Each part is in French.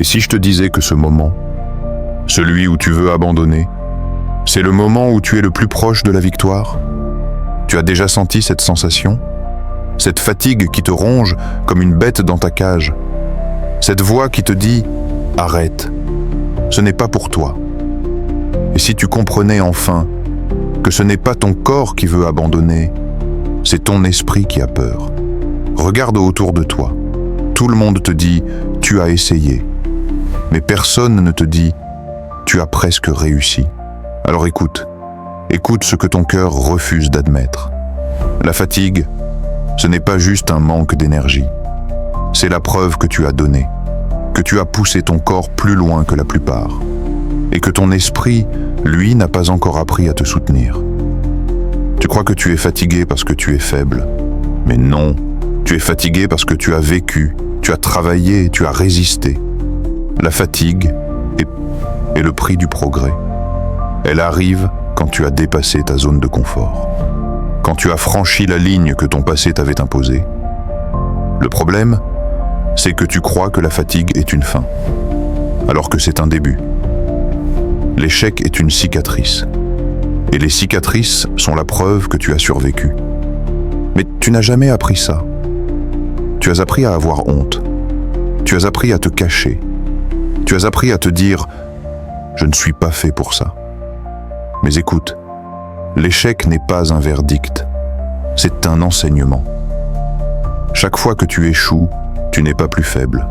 Et si je te disais que ce moment, celui où tu veux abandonner, c'est le moment où tu es le plus proche de la victoire? Tu as déjà senti cette sensation? Cette fatigue qui te ronge comme une bête dans ta cage? Cette voix qui te dit « Arrête, ce n'est pas pour toi ». Et si tu comprenais enfin que ce n'est pas ton corps qui veut abandonner, c'est ton esprit qui a peur. Regarde autour de toi. Tout le monde te dit « Tu as essayé ». Mais personne ne te dit « Tu as presque réussi ». Alors écoute ce que ton cœur refuse d'admettre. La fatigue, ce n'est pas juste un manque d'énergie. C'est la preuve que tu as donné, que tu as poussé ton corps plus loin que la plupart, et que ton esprit, lui, n'a pas encore appris à te soutenir. Tu crois que tu es fatigué parce que tu es faible, mais non, tu es fatigué parce que tu as vécu, tu as travaillé, tu as résisté. La fatigue est le prix du progrès. Elle arrive quand tu as dépassé ta zone de confort, quand tu as franchi la ligne que ton passé t'avait imposée. Le problème, c'est que tu crois que la fatigue est une fin, alors que c'est un début. L'échec est une cicatrice, et les cicatrices sont la preuve que tu as survécu. Mais tu n'as jamais appris ça. Tu as appris à avoir honte. Tu as appris à te cacher. Tu as appris à te dire « Je ne suis pas fait pour ça ». Mais écoute, l'échec n'est pas un verdict, c'est un enseignement. Chaque fois que tu échoues, tu n'es pas plus faible.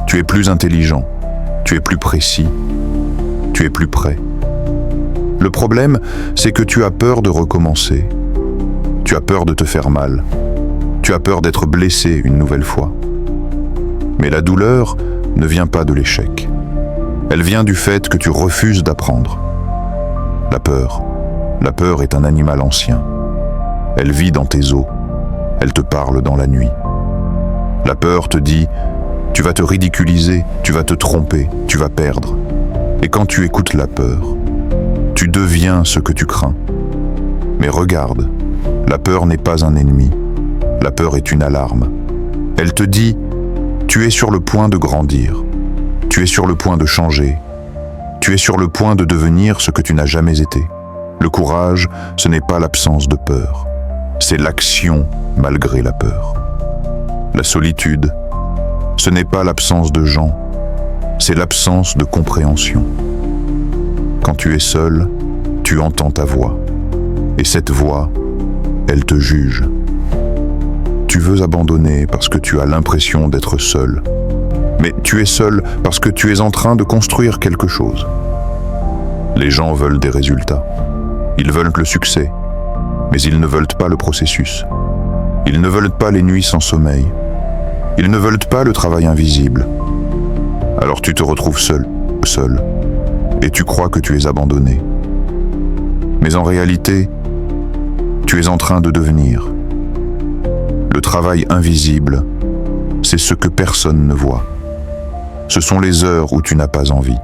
Tu es plus intelligent, tu es plus précis, tu es plus prêt. Le problème, c'est que tu as peur de recommencer. Tu as peur de te faire mal. Tu as peur d'être blessé une nouvelle fois. Mais la douleur ne vient pas de l'échec. Elle vient du fait que tu refuses d'apprendre. La peur est un animal ancien. Elle vit dans tes os. Elle te parle dans la nuit. La peur te dit « Tu vas te ridiculiser, tu vas te tromper, tu vas perdre ». Et quand tu écoutes la peur, tu deviens ce que tu crains. Mais regarde, la peur n'est pas un ennemi. La peur est une alarme. Elle te dit « Tu es sur le point de grandir. Tu es sur le point de changer. Tu es sur le point de devenir ce que tu n'as jamais été. » Le courage, ce n'est pas l'absence de peur. C'est l'action malgré la peur. La solitude, ce n'est pas l'absence de gens. C'est l'absence de compréhension. Quand tu es seul, tu entends ta voix. Et cette voix, elle te juge. Tu veux abandonner parce que tu as l'impression d'être seul. Mais tu es seul parce que tu es en train de construire quelque chose. Les gens veulent des résultats. Ils veulent le succès, mais ils ne veulent pas le processus. Ils ne veulent pas les nuits sans sommeil. Ils ne veulent pas le travail invisible. Alors tu te retrouves seul, et tu crois que tu es abandonné. Mais en réalité, tu es en train de devenir. Le travail invisible, c'est ce que personne ne voit. Ce sont les heures où tu n'as pas envie.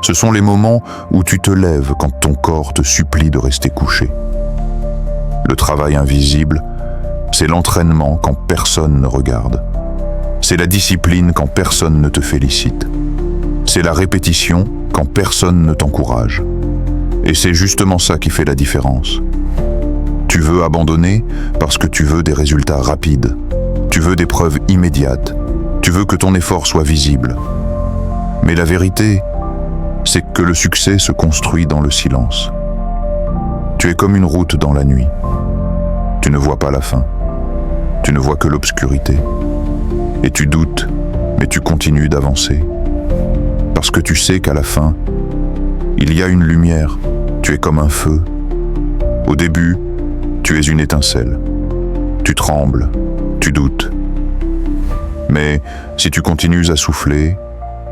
Ce sont les moments où tu te lèves quand ton corps te supplie de rester couché. Le travail invisible, c'est l'entraînement quand personne ne regarde. C'est la discipline quand personne ne te félicite. C'est la répétition quand personne ne t'encourage. Et c'est justement ça qui fait la différence. Tu veux abandonner parce que tu veux des résultats rapides. Tu veux des preuves immédiates. Tu veux que ton effort soit visible. Mais la vérité, c'est que le succès se construit dans le silence. Tu es comme une route dans la nuit. Tu ne vois pas la fin. Tu ne vois que l'obscurité. Et tu doutes, mais tu continues d'avancer. Parce que tu sais qu'à la fin, il y a une lumière. Tu es comme un feu. Au début, tu es une étincelle. Tu trembles, tu doutes. Mais si tu continues à souffler,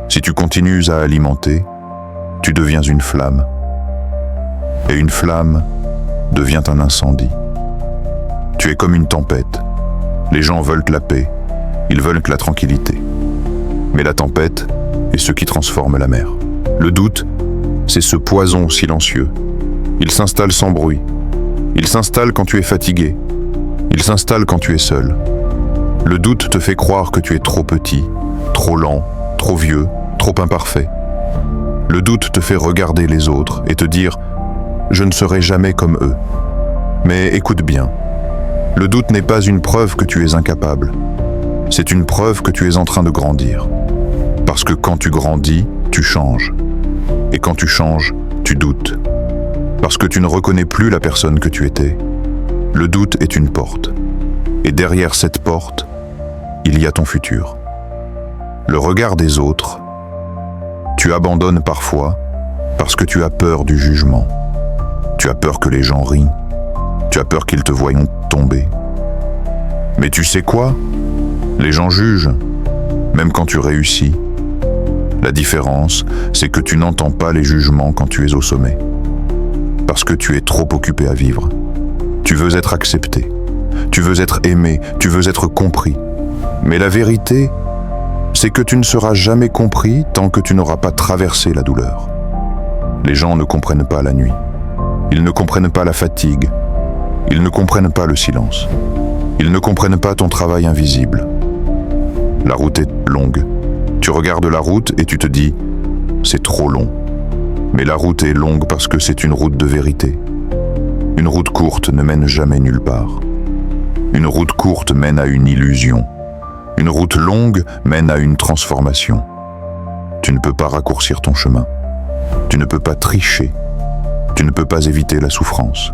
si tu continues à alimenter, tu deviens une flamme. Et une flamme devient un incendie. Tu es comme une tempête. Les gens veulent la paix, ils veulent la tranquillité. Mais la tempête est ce qui transforme la mer. Le doute, c'est ce poison silencieux. Il s'installe sans bruit. Il s'installe quand tu es fatigué. Il s'installe quand tu es seul. Le doute te fait croire que tu es trop petit, trop lent, trop vieux, trop imparfait. Le doute te fait regarder les autres et te dire « je ne serai jamais comme eux ». Mais écoute bien, le doute n'est pas une preuve que tu es incapable. C'est une preuve que tu es en train de grandir. Parce que quand tu grandis, tu changes. Et quand tu changes, tu doutes. Parce que tu ne reconnais plus la personne que tu étais. Le doute est une porte. Et derrière cette porte, il y a ton futur. Le regard des autres, tu abandonnes parfois parce que tu as peur du jugement. Tu as peur que les gens rient. Tu as peur qu'ils te voient tomber. Mais tu sais quoi? Les gens jugent, même quand tu réussis. La différence, c'est que tu n'entends pas les jugements quand tu es au sommet. Parce que tu es trop occupé à vivre. Tu veux être accepté. Tu veux être aimé. Tu veux être compris. Mais la vérité, c'est que tu ne seras jamais compris tant que tu n'auras pas traversé la douleur. Les gens ne comprennent pas la nuit. Ils ne comprennent pas la fatigue. Ils ne comprennent pas le silence. Ils ne comprennent pas ton travail invisible. La route est longue. Tu regardes la route et tu te dis « c'est trop long ». Mais la route est longue parce que c'est une route de vérité. Une route courte ne mène jamais nulle part. Une route courte mène à une illusion. Une route longue mène à une transformation. Tu ne peux pas raccourcir ton chemin. Tu ne peux pas tricher. Tu ne peux pas éviter la souffrance.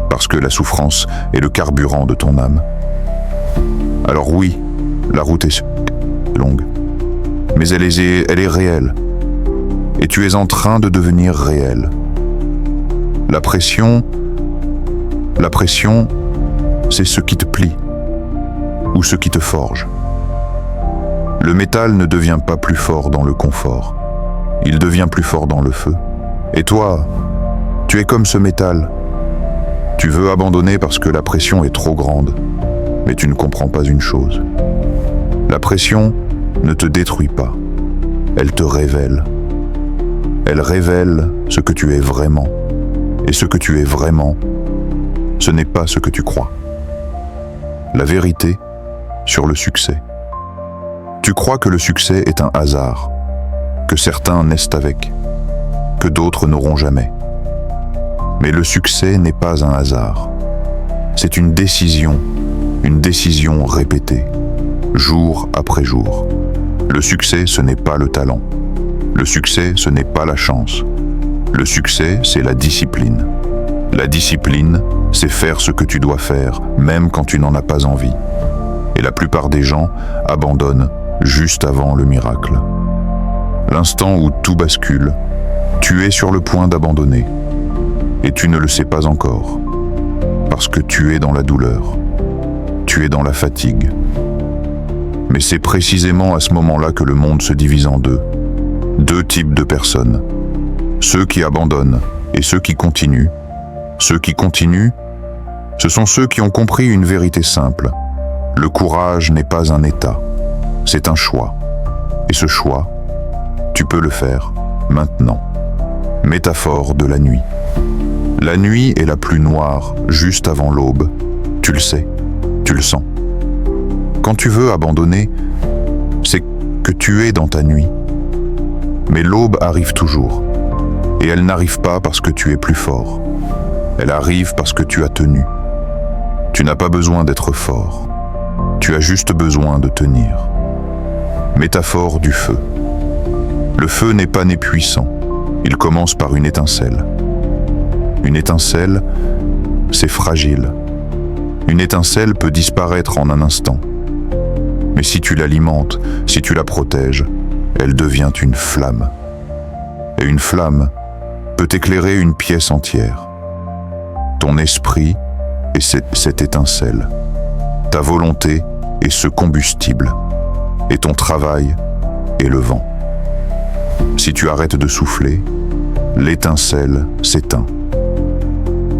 Parce que la souffrance est le carburant de ton âme. Alors oui, la route est longue. Mais elle est réelle. Et tu es en train de devenir réel. La pression, c'est ce qui te plie ou ce qui te forge. Le métal ne devient pas plus fort dans le confort. Il devient plus fort dans le feu. Et toi, tu es comme ce métal. Tu veux abandonner parce que la pression est trop grande. Mais tu ne comprends pas une chose. La pression ne te détruit pas. Elle te révèle. Elle révèle ce que tu es vraiment. Et ce que tu es vraiment, ce n'est pas ce que tu crois. La vérité sur le succès. Tu crois que le succès est un hasard, que certains naissent avec, que d'autres n'auront jamais. Mais le succès n'est pas un hasard. C'est une décision répétée, jour après jour. Le succès, ce n'est pas le talent. Le succès, ce n'est pas la chance. Le succès, c'est la discipline. La discipline, c'est faire ce que tu dois faire, même quand tu n'en as pas envie. Et la plupart des gens abandonnent juste avant le miracle. L'instant où tout bascule, tu es sur le point d'abandonner. Et tu ne le sais pas encore. Parce que tu es dans la douleur. Tu es dans la fatigue. Mais c'est précisément à ce moment-là que le monde se divise en deux. Deux types de personnes. Ceux qui abandonnent et ceux qui continuent. Ceux qui continuent, ce sont ceux qui ont compris une vérité simple. Le courage n'est pas un état, c'est un choix. Et ce choix, tu peux le faire maintenant. Métaphore de la nuit. La nuit est la plus noire juste avant l'aube. Tu le sais, tu le sens. Quand tu veux abandonner, c'est que tu es dans ta nuit. Mais l'aube arrive toujours. Et elle n'arrive pas parce que tu es plus fort. Elle arrive parce que tu as tenu. Tu n'as pas besoin d'être fort. Tu as juste besoin de tenir. Métaphore du feu. Le feu n'est pas né puissant. Il commence par une étincelle. Une étincelle, c'est fragile. Une étincelle peut disparaître en un instant. Mais si tu l'alimentes, si tu la protèges, elle devient une flamme. Et une flamme peut éclairer une pièce entière. Ton esprit est cette étincelle. Ta volonté est ce combustible. Et ton travail est le vent. Si tu arrêtes de souffler, l'étincelle s'éteint.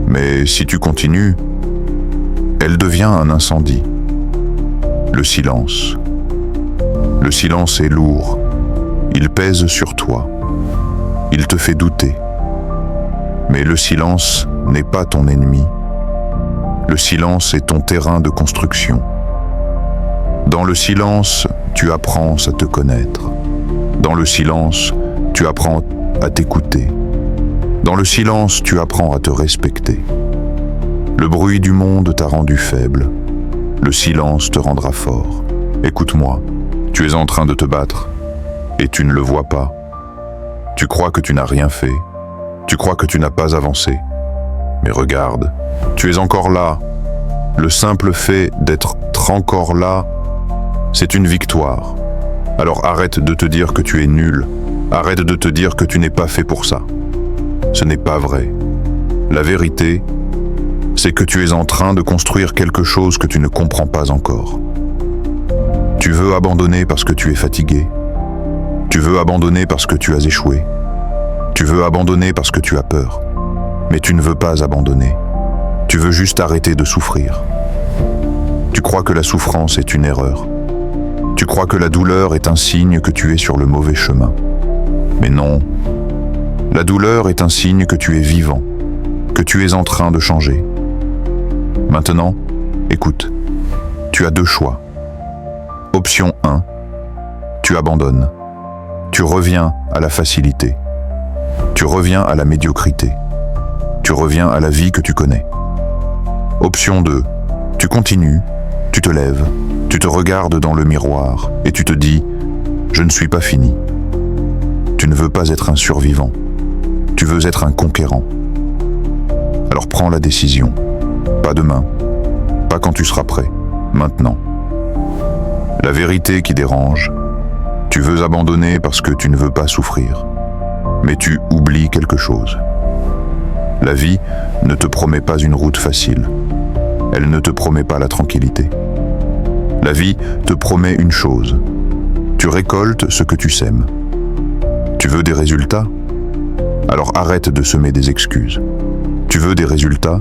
Mais si tu continues, elle devient un incendie. Le silence. Le silence est lourd. Il pèse sur toi. Il te fait douter. Mais le silence n'est pas ton ennemi. Le silence est ton terrain de construction. Dans le silence, tu apprends à te connaître. Dans le silence, tu apprends à t'écouter. Dans le silence, tu apprends à te respecter. Le bruit du monde t'a rendu faible. Le silence te rendra fort. Écoute-moi, tu es en train de te battre et tu ne le vois pas. Tu crois que tu n'as rien fait. Tu crois que tu n'as pas avancé. Mais regarde, tu es encore là. Le simple fait d'être encore là, c'est une victoire. Alors arrête de te dire que tu es nul. Arrête de te dire que tu n'es pas fait pour ça. Ce n'est pas vrai. La vérité, c'est que tu es en train de construire quelque chose que tu ne comprends pas encore. Tu veux abandonner parce que tu es fatigué. Tu veux abandonner parce que tu as échoué. Tu veux abandonner parce que tu as peur. Mais tu ne veux pas abandonner. Tu veux juste arrêter de souffrir. Tu crois que la souffrance est une erreur. Tu crois que la douleur est un signe que tu es sur le mauvais chemin. Mais non. La douleur est un signe que tu es vivant, que tu es en train de changer. Maintenant, écoute, tu as deux choix. Option 1, tu abandonnes. Tu reviens à la facilité. Tu reviens à la médiocrité. Tu reviens à la vie que tu connais. Option 2, tu continues, tu te lèves, tu te regardes dans le miroir et tu te dis « Je ne suis pas fini ». Tu ne veux pas être un survivant. Tu veux être un conquérant. Alors prends la décision. Pas demain. Pas quand tu seras prêt. Maintenant. La vérité qui dérange. Tu veux abandonner parce que tu ne veux pas souffrir. Mais tu oublies quelque chose. La vie ne te promet pas une route facile. Elle ne te promet pas la tranquillité. La vie te promet une chose. Tu récoltes ce que tu sèmes. Tu veux des résultats? Alors arrête de semer des excuses. Tu veux des résultats?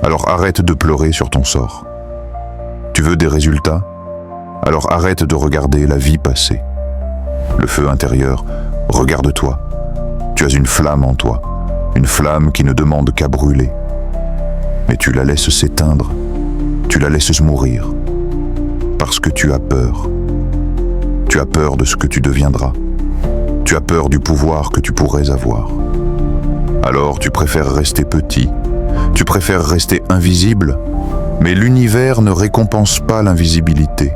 Alors arrête de pleurer sur ton sort. Tu veux des résultats? Alors arrête de regarder la vie passer. Le feu intérieur, regarde-toi. Tu as une flamme en toi, une flamme qui ne demande qu'à brûler. Mais tu la laisses s'éteindre, tu la laisses mourir. Parce que tu as peur. Tu as peur de ce que tu deviendras. Tu as peur du pouvoir que tu pourrais avoir. Alors tu préfères rester petit, tu préfères rester invisible, mais l'univers ne récompense pas l'invisibilité.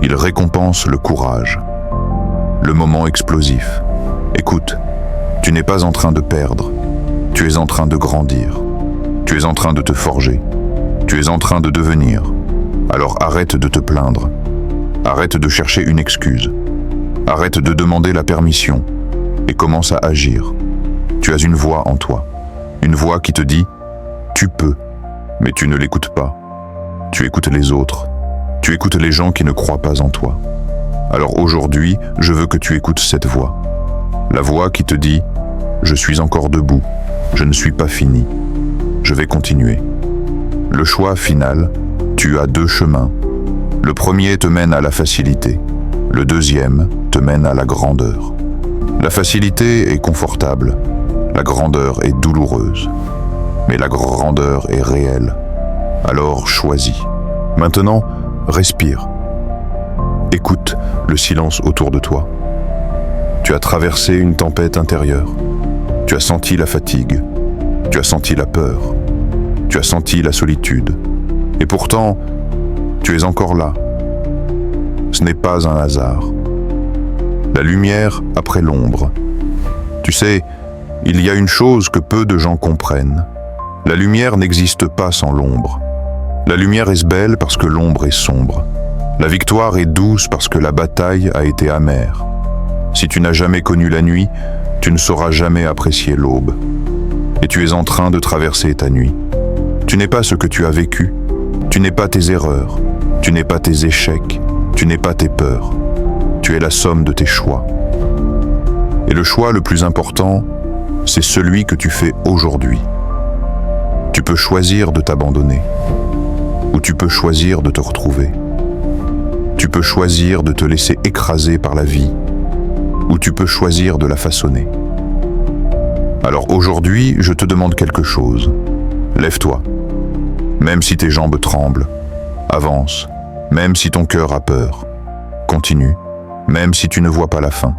Il récompense le courage, le moment explosif. Écoute, tu n'es pas en train de perdre, tu es en train de grandir, tu es en train de te forger, tu es en train de devenir. Alors arrête de te plaindre, arrête de chercher une excuse, arrête de demander la permission et commence à agir. Tu as une voix en toi, une voix qui te dit « Tu peux », mais tu ne l'écoutes pas. Tu écoutes les autres, tu écoutes les gens qui ne croient pas en toi. Alors aujourd'hui, je veux que tu écoutes cette voix. La voix qui te dit « Je suis encore debout, je ne suis pas fini, je vais continuer ». Le choix final, tu as deux chemins. Le premier te mène à la facilité, le deuxième te mène à la grandeur. La facilité est confortable, la grandeur est douloureuse, mais la grandeur est réelle. Alors choisis. Maintenant, respire. Écoute le silence autour de toi. Tu as traversé une tempête intérieure. Tu as senti la fatigue. Tu as senti la peur. Tu as senti la solitude. Et pourtant, tu es encore là. Ce n'est pas un hasard. La lumière après l'ombre. Tu sais, il y a une chose que peu de gens comprennent. La lumière n'existe pas sans l'ombre. La lumière est belle parce que l'ombre est sombre. La victoire est douce parce que la bataille a été amère. Si tu n'as jamais connu la nuit, tu ne sauras jamais apprécier l'aube. Et tu es en train de traverser ta nuit. Tu n'es pas ce que tu as vécu. Tu n'es pas tes erreurs. Tu n'es pas tes échecs. Tu n'es pas tes peurs. Tu es la somme de tes choix. Et le choix le plus important, c'est celui que tu fais aujourd'hui. Tu peux choisir de t'abandonner, ou tu peux choisir de te retrouver. Tu peux choisir de te laisser écraser par la vie, ou tu peux choisir de la façonner. Alors aujourd'hui, je te demande quelque chose. Lève-toi. Même si tes jambes tremblent, avance. Même si ton cœur a peur, continue. Même si tu ne vois pas la fin,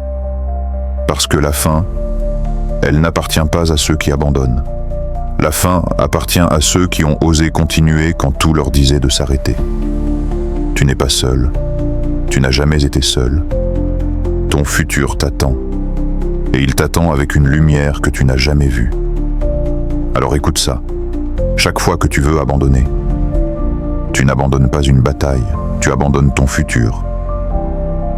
Parce que la fin, elle n'appartient pas à ceux qui abandonnent. La fin appartient à ceux qui ont osé continuer quand tout leur disait de s'arrêter. Tu n'es pas seul. Tu n'as jamais été seul. Ton futur t'attend. Et il t'attend avec une lumière que tu n'as jamais vue. Alors écoute ça. Chaque fois que tu veux abandonner, tu n'abandonnes pas une bataille, tu abandonnes ton futur.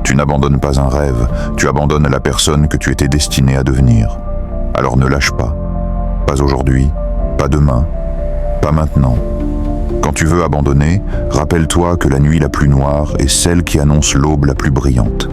Tu n'abandonnes pas un rêve, tu abandonnes la personne que tu étais destiné à devenir. Alors ne lâche pas. Pas aujourd'hui, pas demain, pas maintenant. Quand tu veux abandonner, rappelle-toi que la nuit la plus noire est celle qui annonce l'aube la plus brillante.